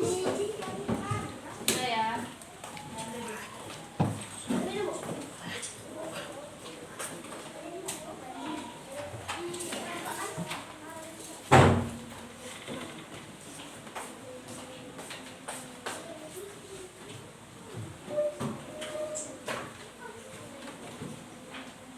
Udah ya.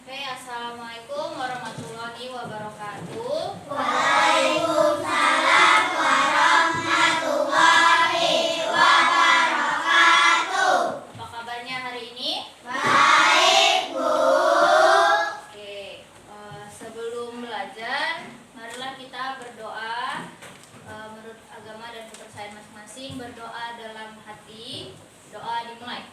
Oke, assalamualaikum warahmatullahi wabarakatuh. Waalaikumsalam warahmatullahi wabarakatuh. Apa kabarnya hari ini? Baik, Bu. Oke, sebelum belajar, marilah kita berdoa menurut agama dan kepercayaan masing-masing. Berdoa dalam hati. Doa dimulai.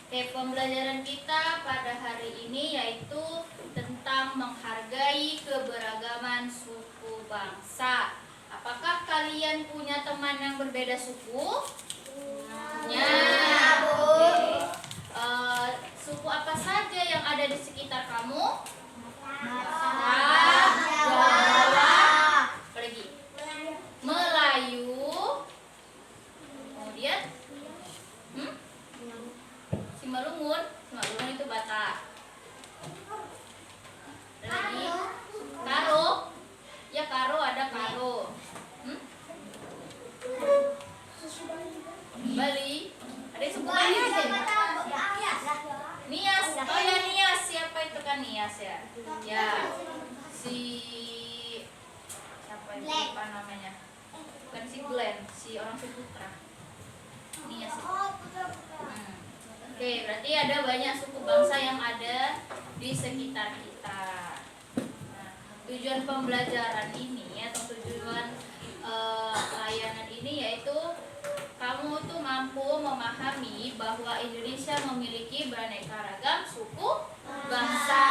Oke, pembelajaran kita pada hari ini yaitu tentang menghargai keberagaman suku bangsa. Apakah kalian punya teman yang berbeda suku? Punya. Oke. Suku apa saja yang ada di sekitar kamu? Batak, Jawa, apalagi? Melayu. Kemudian Simalungun itu Batak. Ada lagi? Karo. Ya, Karo, ada Karo. Bali. Ada yang suku Bali di sini? Nias. Oh ya, Nias. Siapa itu kan Nias ya? Ya. Siapa itu lupa namanya? Bukan si Glenn, si orang Suputra. Nias itu. Oke, berarti ada banyak suku bangsa yang ada di sekitar kita. Nah, tujuan pembelajaran ini atau tujuan layanan ini yaitu kamu tuh mampu memahami bahwa Indonesia memiliki beraneka ragam suku bangsa.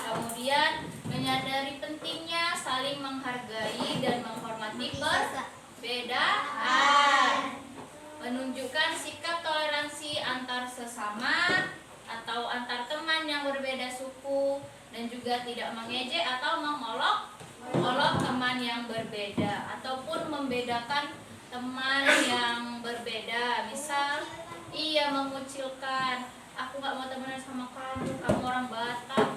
Kemudian menyadari pentingnya saling menghargai dan menghormati perbedaan. Menunjukkan sikap toleransi antar sesama atau antar teman yang berbeda suku, dan juga tidak mengejek atau mengolok teman yang berbeda ataupun membedakan teman yang berbeda. Misal ia mengucilkan, aku gak mau temenan sama kamu, kamu orang Batak,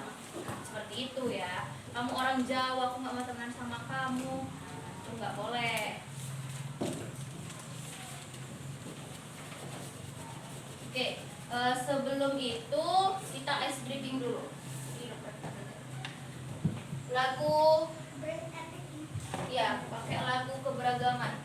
seperti itu ya. Kamu orang Jawa, aku gak mau temenan sama kamu, itu gak boleh. Oke, sebelum itu kita ice breathing dulu. Lagu, ya, pakai lagu keberagaman.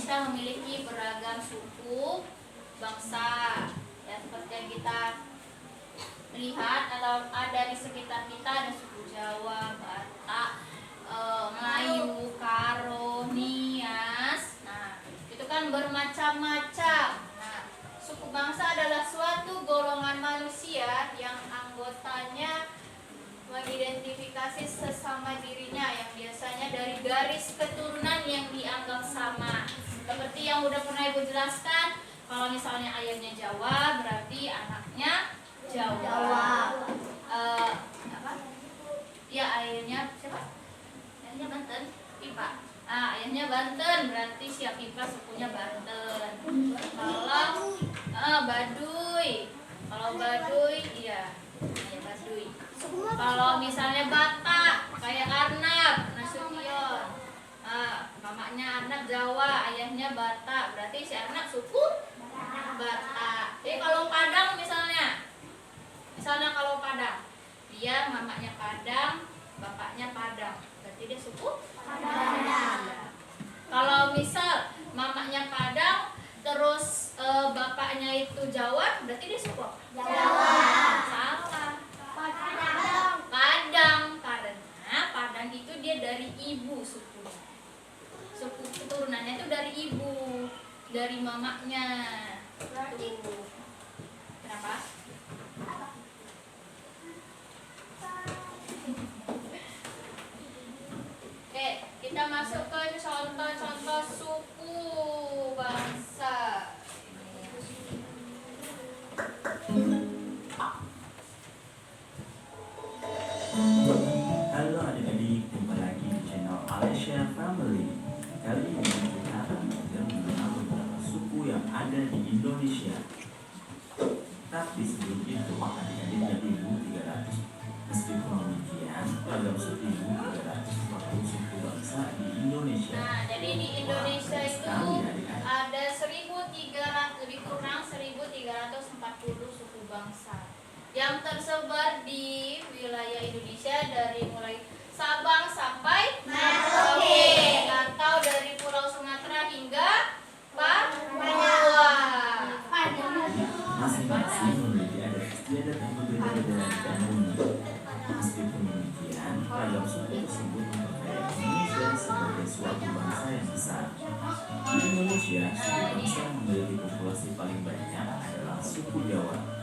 kita memiliki beragam suku bangsa. Ya, seperti yang kita lihat atau ada di sekitar kita, ada suku Jawa, Batak, Melayu, Karo, Nias. Nah, itu kan bermacam-macam. Nah, suku bangsa adalah suatu golongan manusia yang anggotanya mengidentifikasi sesama dirinya yang biasanya dari garis keturunan yang dianggap sama. Seperti yang udah pernah Ibu jelaskan, kalau misalnya ayahnya Jawa berarti anaknya Jawa. Apa? Ya, ayahnya siapa? Ayahnya Banten, Pipa. Ayahnya Banten berarti siap Pipa sukunya Banten. Kalau Baduy, kalau Baduy iya, ayah Baduy. Kalau misalnya Batak kayak Arnab, Nasution. Mamanya Arnab Jawa, ayahnya Batak, berarti si Arnab suku Batak. Jadi kalau Padang misalnya kalau Padang, dia mamanya Padang, bapaknya Padang, berarti dia suku Padang. Kalau misal mamanya Padang, terus bapaknya itu Jawa, berarti dia suku Jawa. Salah. Padang, karena Padang itu dia dari ibu sukunya. Suku keturunannya itu dari ibu, dari mamanya. Berarti kenapa? Oke, kita masuk ke contoh-contoh suku bangsa. Halo adik-adik, jumpa lagi di channel Alessia Family. Kali ini kita akan belajar mengenal beberapa suku yang ada di Indonesia. Tapi sebelum itu, adik-adik dan ibu 300. Meskipun demikian, ragam 1.340 suku bangsa di Indonesia. Nah, jadi di Indonesia itu ada 1.300, lebih kurang 1.340 suku bangsa yang tersebar di wilayah Indonesia dari mulai Sabang sampai Merauke, atau dari Pulau Sumatera hingga Papua. Masing-masing memiliki adat istiadat yang berbeda-beda dan unik. Meskipun demikian, ragam suku tersebut memperkaya Indonesia sebagai suatu bangsa yang besar. Di Indonesia, suku bangsa yang memiliki populasi paling banyak adalah suku Jawa.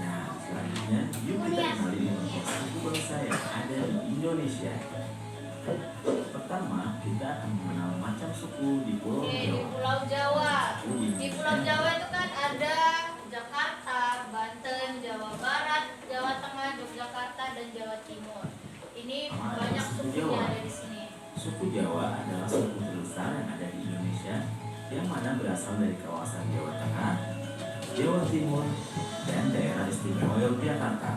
Nah, selanjutnya, yuk kita kenali dengan suku bangsa yang ada di Indonesia. Pertama, kita akan mengenal macam suku di Pulau Oke, di Jawa. Pulau Jawa. Di Pulau Jawa itu kan ada Jakarta, Banten, Jawa Barat, Jawa Tengah, Yogyakarta, dan Jawa Timur. Ini banyak sukunya ada di sini. Suku Jawa adalah suku terbesar yang ada di Indonesia, yang mana berasal dari kawasan Jawa Tengah, Jawa Timur, dan daerah istimewa Yogyakarta.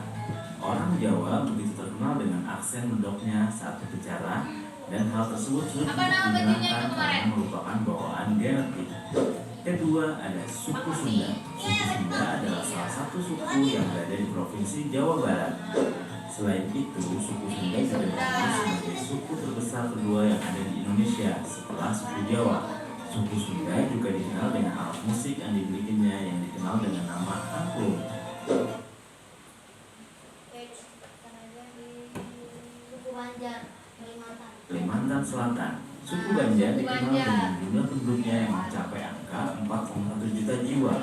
Orang Jawa begitu terkenal dengan aksen mendoknya saat berbicara, dan hal tersebut sulit Apa nama untuk bajunya itu dihilangkan kemarin? karena merupakan bawaan genetik. Kedua, ada suku Sunda. Suku Sunda adalah salah satu suku yang berada di Provinsi Jawa Barat. Selain itu, suku Sunda juga dikenal sebagai suku terbesar kedua yang ada di Indonesia setelah suku Jawa. Suku Sunda juga dikenal dengan alat musik yang dimilikinya yang dikenal dengan nama angklung. Suku Banjar, Kalimantan Selatan. Suku Banjar dikenal dengan jumlah penduduknya yang mencapai angka 4,1 juta jiwa.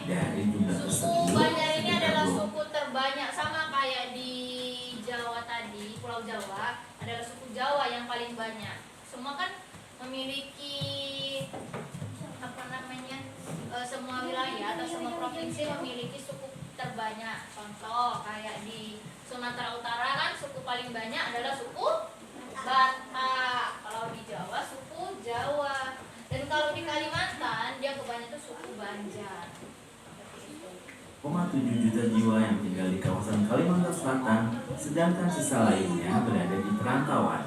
Dari jumlah Suku tersebut, Banjar ini sekitar adalah suku terbanyak, sama kayak di Jawa tadi, Pulau Jawa adalah suku Jawa yang paling banyak. Semua kan memiliki apa namanya, semua wilayah atau semua provinsi memiliki suku terbanyak. Contoh kayak di Sumatera Utara kan suku paling banyak adalah suku Batak. Kalau di Jawa suku Jawa, dan kalau di Kalimantan dia kebanyakan suku Banjar. 1,7 juta jiwa yang tinggal di kawasan Kalimantan Selatan, sedangkan sisa lainnya berada di perantauan.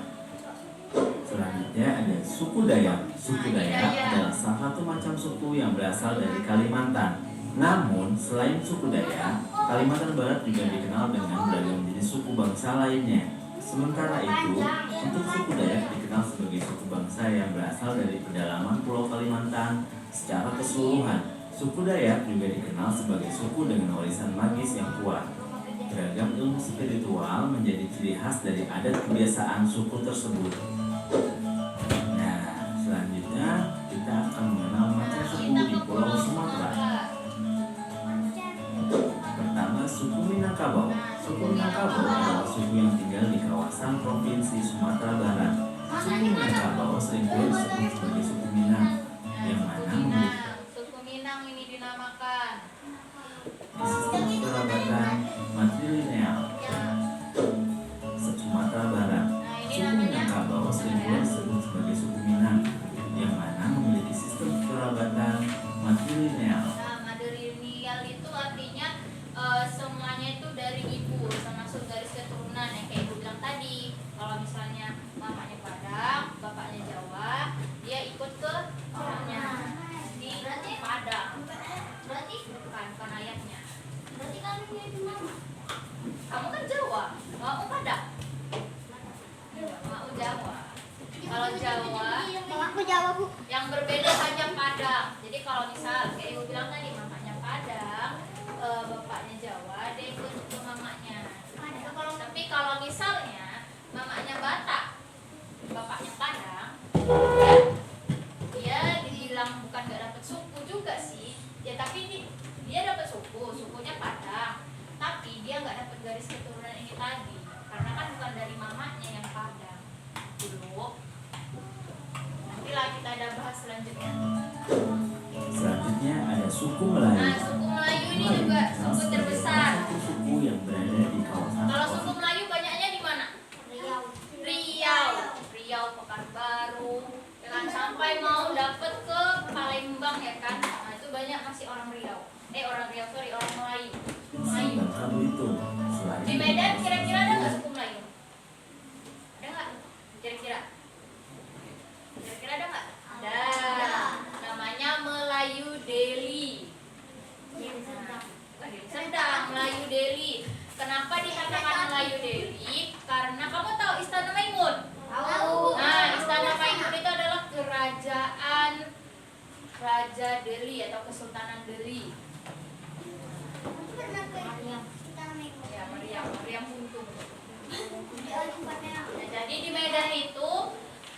Selanjutnya ada suku Dayak. Suku Dayak adalah salah satu macam suku yang berasal dari Kalimantan. Namun, selain suku Dayak, Kalimantan Barat juga dikenal dengan beragam jenis suku bangsa lainnya. Sementara itu, untuk suku Dayak dikenal sebagai suku bangsa yang berasal dari pedalaman Pulau Kalimantan Kalimantan secara keseluruhan. Suku Dayak juga dikenal sebagai suku dengan warisan magis yang kuat. Beragam ilmu spiritual menjadi ciri khas dari adat kebiasaan suku tersebut. Nah, selanjutnya kita akan mengenal macam suku di Pulau Sumatera. Pertama, suku Minangkabau. Suku Minangkabau adalah suku yang tinggal di kawasan Provinsi Sumatera Barat. Suku Minangkabau sering disebut sebagai suku Minang, yang mana memiliki Suku Minang ini dinamakan sistem kerabatan matrilineal Sumatera Barat. Suku Minangkabau sering disebut sebagai suku Minang, yang mana memiliki sistem kerabatan matrilineal. Nah, matrilineal itu artinya semuanya itu dari ibu, termasuk garis keturunan yang kayak ibu bilang tadi. Kalau misalnya mamanya Padang, bapaknya Jawa, dia ikut ke mamanya di Padang. Berarti bukan ayahnya. Berarti kamu itu mama. Kamu kan Jawa, mau Padang? Mau Jawa. Kalau Jawa, Aku jawab, Bu. yang berbeda hanya Padang. Jadi kalau misal kayak ibu bilang tadi mamanya Padang, bapaknya Jawa, dia ikut ke mamanya. Tapi kalau misalnya mamanya Batak, bapaknya Padang, dia dibilang bukan gak dapet suku juga sih. Ya tapi dia dapat sukunya Padang. Tapi dia nggak dapat garis keturunan ini tadi, karena kan bukan dari mamanya yang Padang. Dulu. Nanti lah kita ada bahas selanjutnya. Selanjutnya ada suku Melayu. Nah, suku Melayu ini juga suku terbesar. Suku yang berada di kawasan. Kalau suku Melayu banyaknya di mana? Riau. Riau, Pekanbaru. Jangan sampai mau dapet ke Palembang ya kan? Nah, itu banyak masih orang Riau. Orang Melayu. Melayu. Di Medan kira-kira ada nggak suku Melayu? Ada nggak? Kira-kira ada nggak? Ada. Namanya Melayu Deli. Serdang, Melayu Deli. Kenapa dikatakan Melayu Deli? Karena kamu tahu Istana Maimun? Tahu. Nah, Istana Maimun itu adalah kerajaan Raja Deli atau Kesultanan Deli. Ya, Meriam Untung. Nah, jadi di Medan itu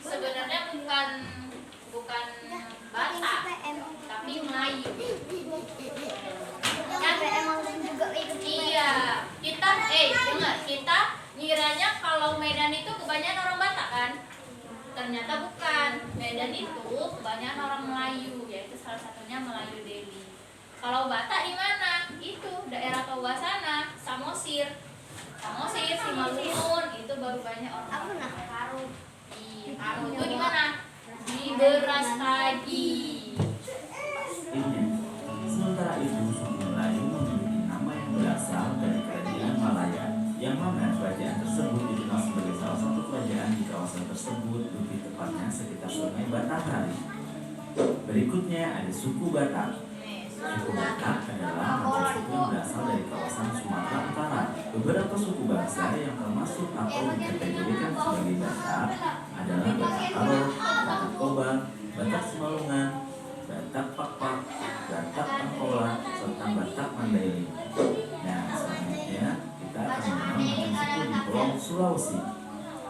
sebenarnya bukan Batak, tapi Melayu. Kan iya, kita ngiranya kalau Medan itu kebanyakan orang Batak kan? Ternyata bukan. Medan itu kebanyakan orang Melayu, yaitu salah satunya Melayu Deli. Kalau Batak di mana? Itu daerah bawah sana, Samosir, Simalungun, itu baru banyak orang. Aku nak Karo. Karo itu di mana? Di Berastagi. Sementara itu, suku Melayu memiliki nama yang berasal dari kerajaan Malaya, yang mana kerajaan tersebut dikenal sebagai salah satu kerajaan di kawasan tersebut, lebih tepatnya sekitar Sungai Batanghari. Berikutnya ada suku Batak. Suku Batak adalah macam suku yang berasal dari kawasan Sumatera Utara. Beberapa suku bangsa yang termasuk atau dikategorikan sebagai Batak adalah Batak Karo, Batak Toba, Batak Simalungun, Batak Pakpak, Batak Angkola, serta Batak Mandailing. Nah, selanjutnya kita akan mengenal macam suku di Pulau Sulawesi.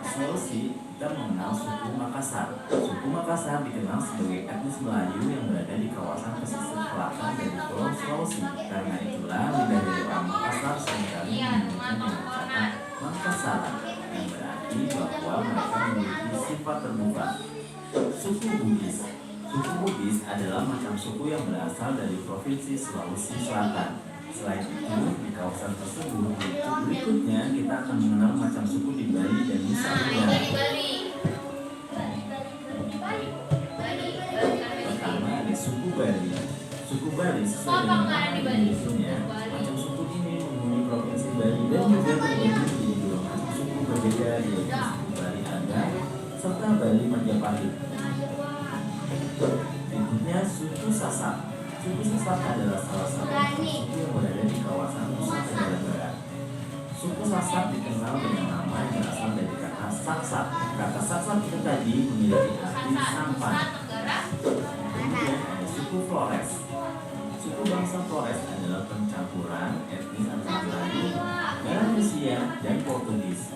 Di Sulawesi, kita mengenal suku Makassar. Suku Makassar dikenal sebagai etnis Melayu yang berada di kawasan pesisir selatan dari Pulau Sulawesi. Karena itulah lidah dari orang Makassar seringkali menyebutnya dengan kata Makassaran, yang berarti bahwa mereka memiliki sifat terbuka. Suku Bugis. Suku Bugis adalah macam suku yang berasal dari Provinsi Sulawesi Selatan. Selain itu, di kawasan tersebut, berikutnya kita akan mengenal macam suku di Bali dan Nusa Tenggara. Pertama ada suku Bali. Suku Bali sesuai dengan nama definisinya, macam suku ini menghuni Provinsi Bali dan juga terbagi menjadi dua macam suku berbeda, yaitu suku Bali Aga serta Bali Majapahit. Berikutnya suku Sasak. Suku Sasak adalah salah satu suku yang berada di kawasan Nusa Tenggara Barat. Suku Sasak dikenal dengan nama yang berasal dari kata saksak. Kata saksak itu tadi memiliki arti sampan. Kemudian Flores adalah pencampuran etnis antara Melayu, Melanesia, dan Portugis.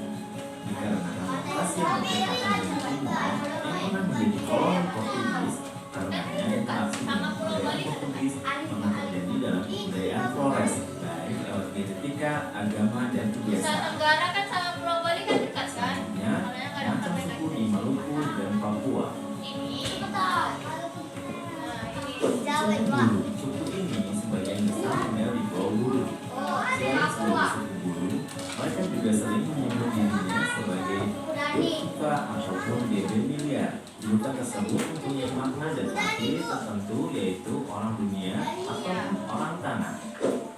Dikarenakan lokasi yang berdekatan dengan Timor yang pernah menjadi koloni Portugis, karenanya interaksi dengan budaya Portugis pernah terjadi dalam kebudayaan Flores, baik lewat genetika, agama, dan Nusa kebiasaan. Tenggara kan sama Pulau Bali kan dekat kan? Selanjutnya, Makanya kadang macam mereka suku di Maluku dan Papua. ini. Betul. Nah, ini. Jawa Suku dua. Bulu. Suku ini sebagian besar tinggal di Pulau Bulu. Oh, ada Selain Papua. sebagai suku Bulu, mereka juga sering menyebut dirinya sebagai Dutka ataupun Gebenilia. Dutka tersebut mempunyai makna dan arti tertentu, yaitu orang dunia atau orang tanah.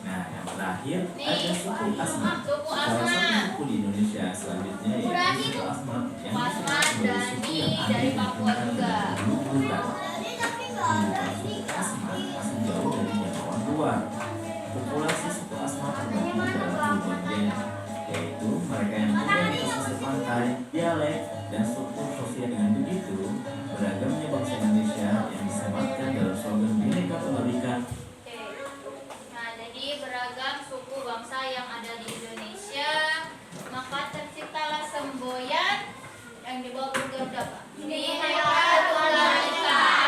Nah, yang terakhir ada suku Asmat. Suku Salah satu Asmat. suku di Indonesia selanjutnya yaitu suku Asmat yang dikenal sebagai suku yang Dani dari Papua juga. Bukan. Kehidupan suku Asmat masih jauh dari jangkauan luar. Populasi suku Asmat terbagi dalam dua bagian, yaitu mereka yang tinggal di pesisir pantai, dialek, dan struktur sosial. Dengan begitu, beragamnya bangsa Indonesia yang disematkan dalam slogan Bhinneka Tunggal Ika. Oke. Nah, jadi beragam suku bangsa yang ada di Indonesia, maka terciptalah semboyan yang dibawa program apa? Bhinneka Tunggal Ika.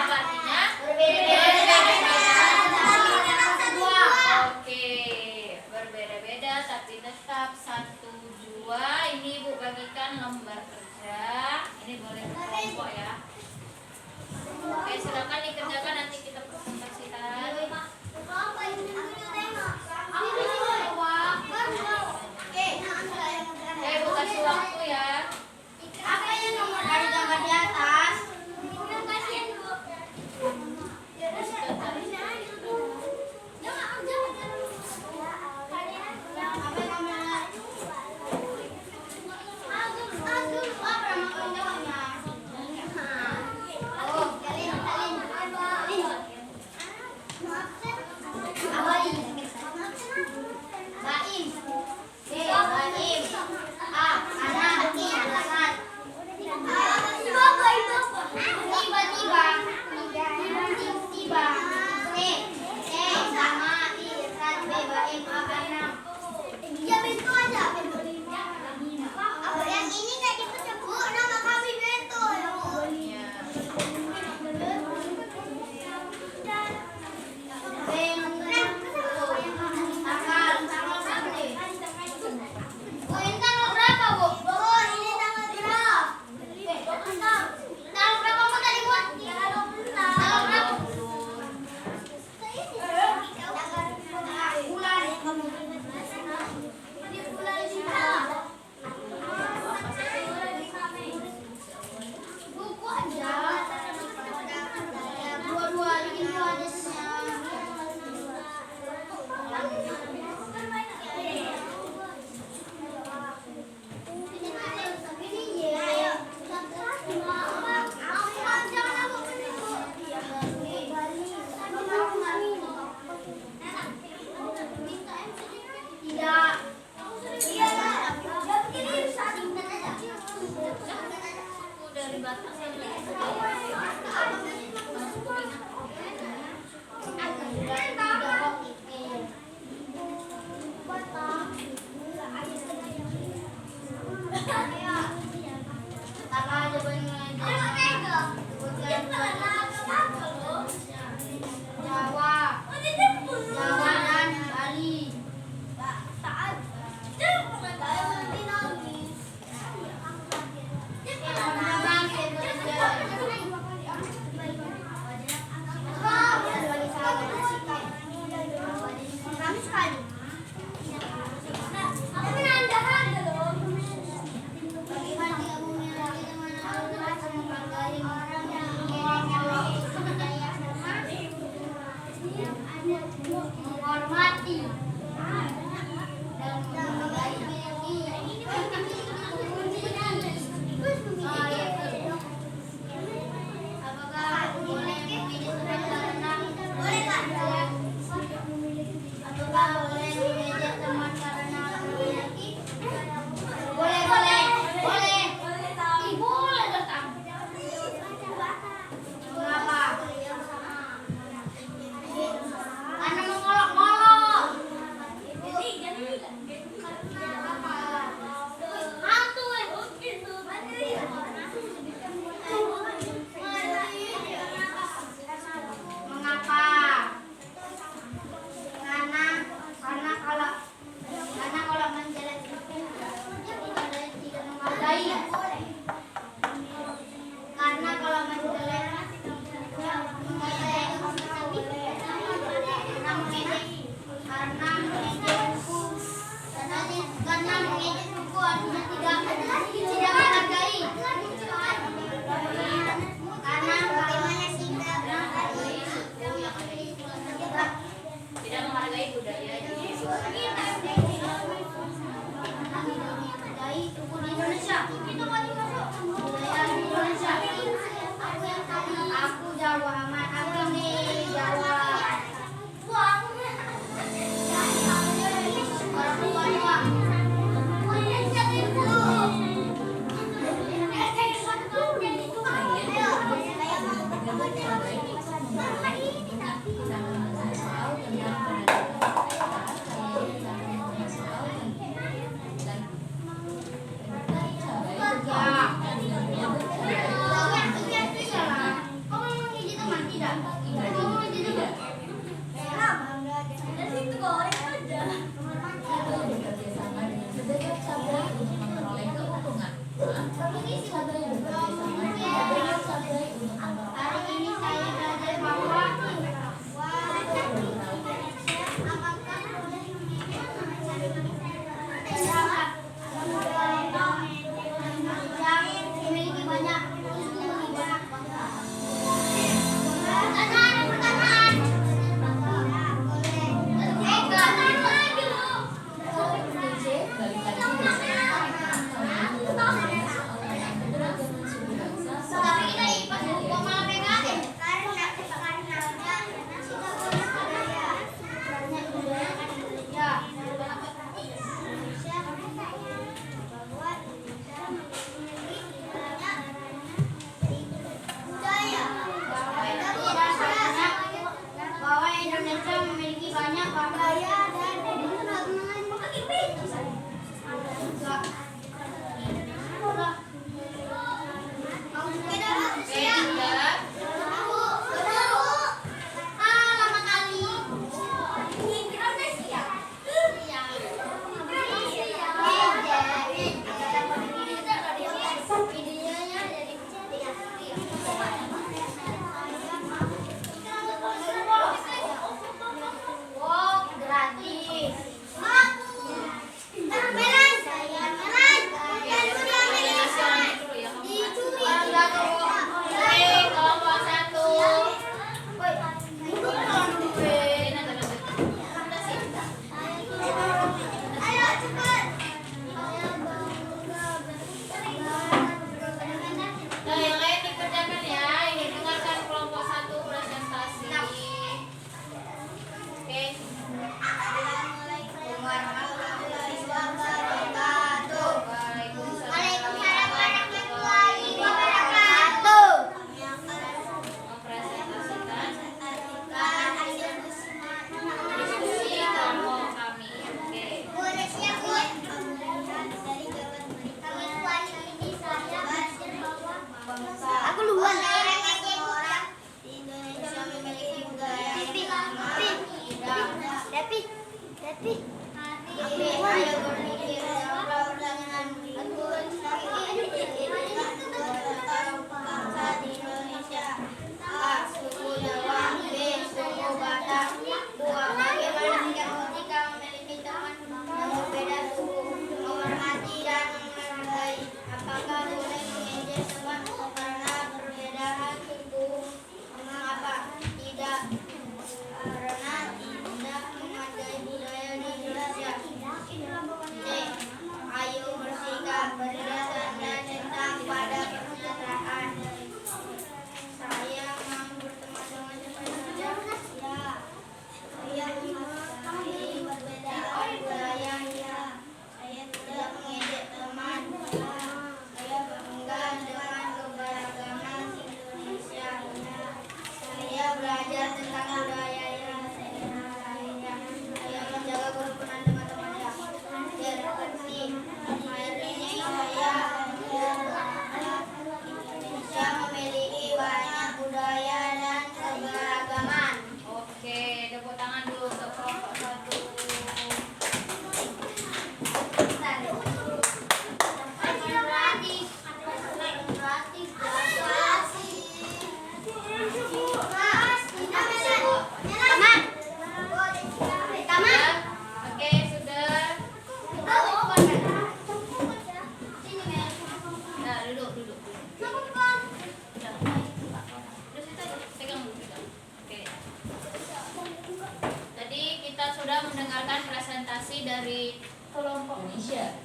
Dari kelompok Indonesia.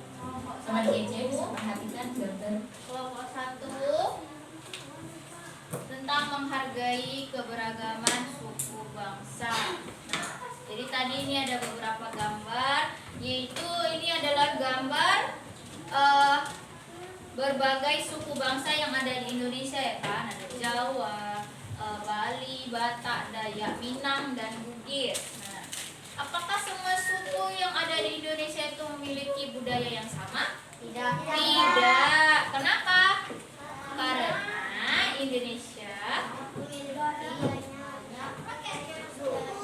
Sama DJ bisa perhatikan gambar kelompok 1 tentang menghargai keberagaman suku bangsa. Nah, jadi tadi ini ada beberapa gambar, yaitu ini adalah gambar berbagai suku bangsa yang ada di Indonesia ya kan. Ada Jawa, Batak, Dayak, Minang, dan Bugis. Nah, apakah semua suku yang ada di Indonesia itu memiliki budaya yang sama? Tidak. Tidak. Kenapa? Karena Indonesia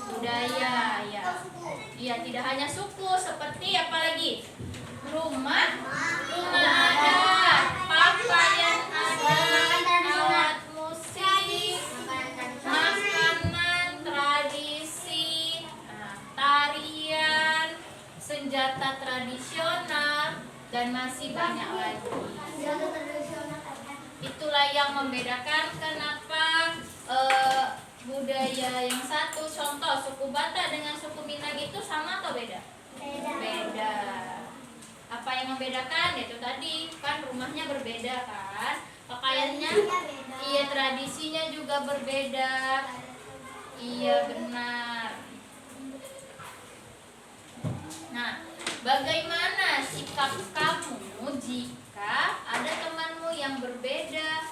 budaya, ya. Iya, tidak hanya suku, seperti apa lagi? Rumah adat, pakaian adat, alat musik, makanan, tradisi, tarian, senjata tradisional, dan masih banyak lagi. Itulah yang membedakan kenapa budaya yang satu, contoh suku Batak dengan suku Minang itu sama atau beda? Beda. Apa yang membedakan? Itu tadi kan rumahnya berbeda kan, pakaiannya, iya, tradisinya juga berbeda. Iya, benar. Nah, bagaimana sikap kamu jika ada temanmu yang berbeda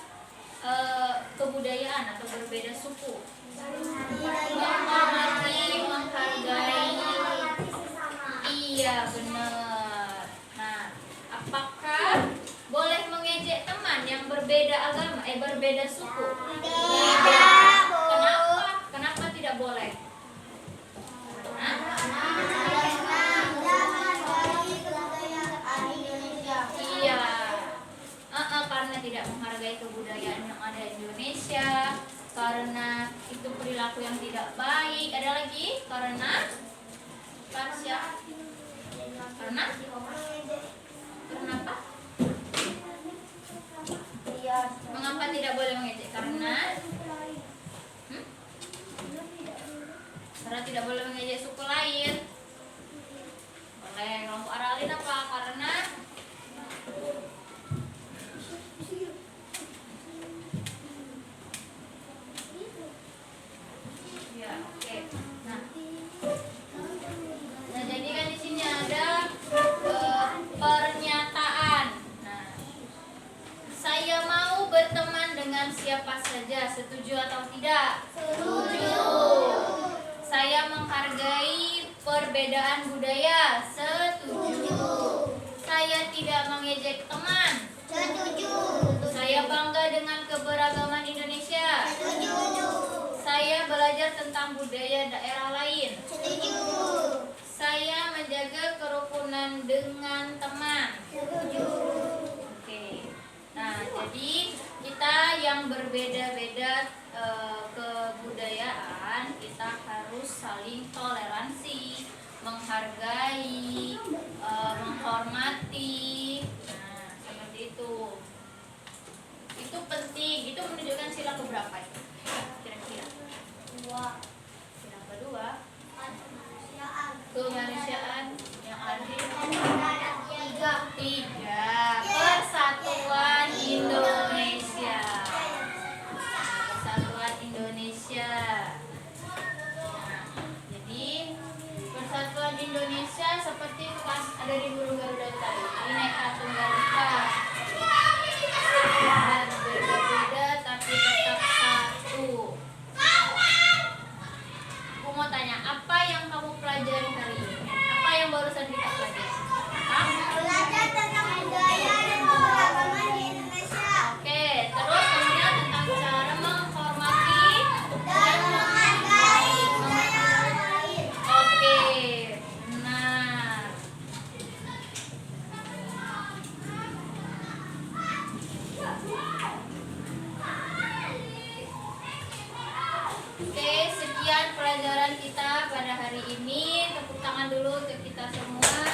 kebudayaan atau berbeda suku? Menghormati, menghargai. Iya, benar. Nah, apakah boleh mengejek teman yang berbeda agama, berbeda suku? Tidak. Kenapa? Kenapa tidak boleh? Iya. Karena tidak menghargai kebudayaan yang ada di Indonesia, karena itu perilaku yang tidak baik. Ada lagi? Karena apa? Mengapa tidak boleh mengejek? Karena tidak boleh mengejek suku lain. Boleh. Kelompok Aralin apa? Karena ya, oke. Nah, jadi kan di sini ada pernyataan. Nah, saya mau berteman dengan siapa saja. Setuju atau tidak? Setuju. Saya menghargai perbedaan budaya. Setuju. Saya tidak mengejek teman. Setuju. Saya bangga dengan keberagaman Indonesia. Setuju. Saya belajar tentang budaya daerah lain. Setuju. Saya menjaga kerukunan dengan teman. Setuju. Oke. Nah, jadi kita yang berbeda-beda kebudayaan, kita harus saling toleransi, menghargai, menghormati. Nah, seperti itu. Itu penting. Itu menunjukkan sila keberapa itu? Kira-kira. Sila kedua. Kemanusiaan yang adil. Tiga. Persatuan Indonesia. Persatuan Indonesia. Nah, jadi Persatuan Indonesia seperti pas ada di Burung Garuda tadi. Bineka Tunggal Ika. Berbeda-beda tapi tetap satu. Aku mau tanya, apa yang kamu pelajari hari ini? Apa yang barusan kita pelajari? Belajar tentang budaya dan keberagaman di Indonesia. Oke, terus kemudian tentang cara menghormati Dan menghargai budaya orang lain. Oke, benar. Oke, sekian pelajaran kita pada hari ini. Tepuk tangan dulu untuk kita semua.